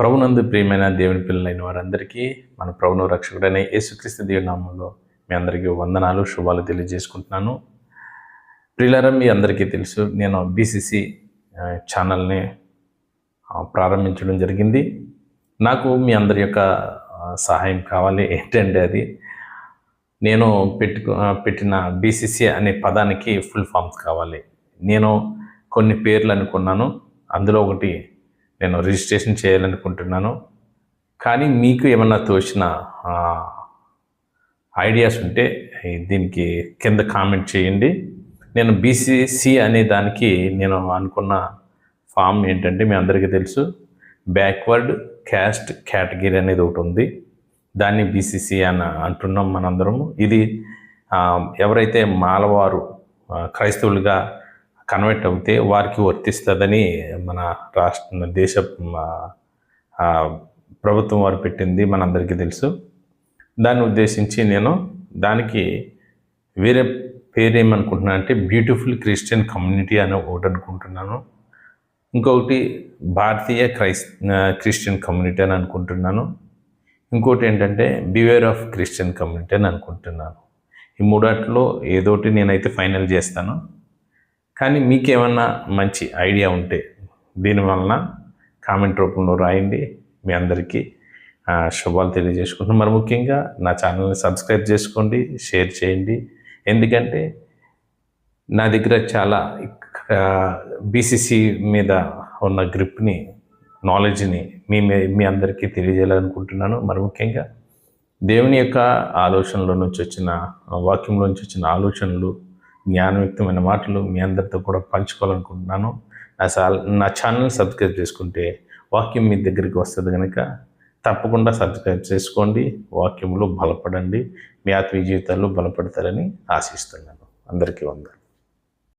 ప్రభునందు ప్రియమైన దేవుని పిల్లలైన వారందరికీ మన ప్రభును రక్షకుడైన యేసుక్రీస్తు దేవుని నామంలో మీ అందరికీ వందనాలు శుభాలు తెలియజేసుకుంటున్నాను. ప్రియులారా, మీ అందరికీ తెలుసు, నేను బీసీసీ ఛానల్ని ప్రారంభించడం జరిగింది. నాకు మీ అందరి యొక్క సహాయం కావాలి. ఏంటంటే అది నేను పెట్టిన బీసీసీ అనే పదానికి ఫుల్ ఫామ్స్ కావాలి. నేను కొన్ని పేర్లు అనుకున్నాను, అందులో ఒకటి నేను రిజిస్ట్రేషన్ చేయాలనుకుంటున్నాను. కానీ మీకు ఏమన్నా తోచిన ఐడియాస్ ఉంటే దీనికి కింద కామెంట్ చేయండి. నేను బీసీసీ అనే దానికి నేను అనుకున్న ఫామ్ ఏంటంటే, మీ అందరికీ తెలుసు, బ్యాక్వర్డ్ క్యాస్ట్ కేటగిరీ అనేది ఒకటి ఉంది. దాన్ని బీసీసీ అని అంటున్నాం మనందరము. ఇది ఎవరైతే మాలవారు క్రైస్తవులుగా కన్వర్ట్ అవుతే వారికి వర్తిస్తుందని మన దేశ ప్రభుత్వం వారు పెట్టింది, మనందరికీ తెలుసు. దాన్ని ఉద్దేశించి నేను దానికి వేరే పేరు ఏమనుకుంటున్నాను అంటే బ్యూటిఫుల్ క్రిస్టియన్ కమ్యూనిటీ అని ఒకటి అనుకుంటున్నాను. ఇంకొకటి భారతీయ క్రిస్టియన్ కమ్యూనిటీ అని అనుకుంటున్నాను. ఇంకోటి ఏంటంటే బివేర్ ఆఫ్ క్రిస్టియన్ కమ్యూనిటీ అని అనుకుంటున్నాను. ఈ మూడాట్లో ఏదోటి నేనైతే ఫైనల్ చేస్తాను. కానీ మీకేమన్నా మంచి ఐడియా ఉంటే దీనివలన కామెంట్ రూపంలో రాయండి. మీ అందరికీ శుభాలు తెలియజేసుకుంటున్నాను. మరి ముఖ్యంగా నా ఛానల్ని సబ్స్క్రైబ్ చేసుకోండి, షేర్ చేయండి. ఎందుకంటే నా దగ్గర చాలా బీసీసీ మీద ఉన్న గ్రిప్ని, నాలెడ్జ్ని మీ అందరికీ తెలియజేయాలనుకుంటున్నాను. మరి ముఖ్యంగా దేవుని యొక్క ఆలోచనలో నుంచి వచ్చిన, వాక్యంలో నుంచి వచ్చిన ఆలోచనలు, జ్ఞానయుక్తమైన మాటలు మీ అందరితో కూడా పంచుకోవాలనుకుంటున్నాను. నా ఛానల్ సబ్స్క్రైబ్ చేసుకుంటే వాక్యం మీ దగ్గరికి వస్తుంది కనుక తప్పకుండా సబ్స్క్రైబ్ చేసుకోండి. వాక్యంలో బలపడండి, మీ ఆత్మీయ జీవితాల్లో బలపడతారని ఆశిస్తున్నాను. అందరికీ వందనాలు.